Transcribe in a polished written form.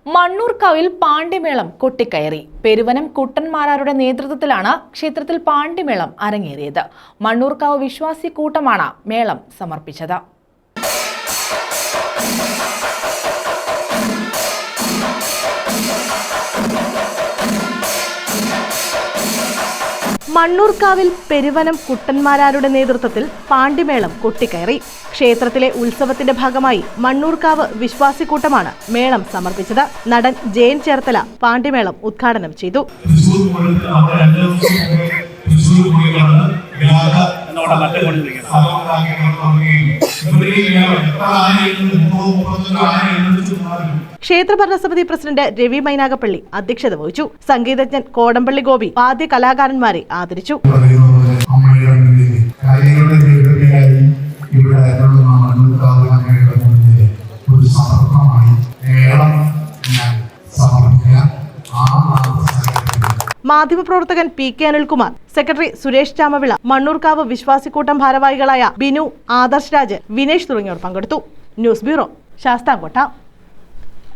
മണ്ണൂർക്കാവിൽ പാണ്ടിമേളം കൊട്ടിക്കയറി. പെരുവനം കുട്ടന്മാരാരുടെ നേതൃത്വത്തിലാണ് ക്ഷേത്രത്തിൽ പാണ്ടിമേളം അരങ്ങേറിയത്. മണ്ണൂർക്കാവ് വിശ്വാസി കൂട്ടമാണ് മേളം സമർപ്പിച്ചത്. മണ്ണൂർക്കാവിൽ പെരുവനം കുട്ടന്മാരാരുടെ നേതൃത്വത്തിൽ പാണ്ടിമേളം കൊട്ടിക്കയറി. ക്ഷേത്രത്തിലെ ഉത്സവത്തിന്റെ ഭാഗമായി മണ്ണൂർക്കാവ് വിശ്വാസിക്കൂട്ടമാണ് മേളം സമർപ്പിച്ചത്. നടൻ ജയൻ ചേർത്തല പാണ്ടിമേളം ഉദ്ഘാടനം ചെയ്തു. ക്ഷേത്ര ഭരണസമിതി പ്രസിഡന്റ് രവി മൈനാഗപ്പള്ളി അധ്യക്ഷത വഹിച്ചു. സംഗീതജ്ഞൻ കോടമ്പള്ളി ഗോപി വാദ്യ കലാകാരന്മാരെ ആദരിച്ചു. മാധ്യമപ്രവർത്തകൻ P K Anilkumar, secretary Suresh Chamavila, Mannoorkavu വിശ്വാസിക്കൂട്ടം ഭാരവാഹികളായ ബിനു, ആദർശ് രാജ്, വിനേഷ് തുടങ്ങിയവർ പങ്കെടുത്തു. News bureau, Sasthamkotta.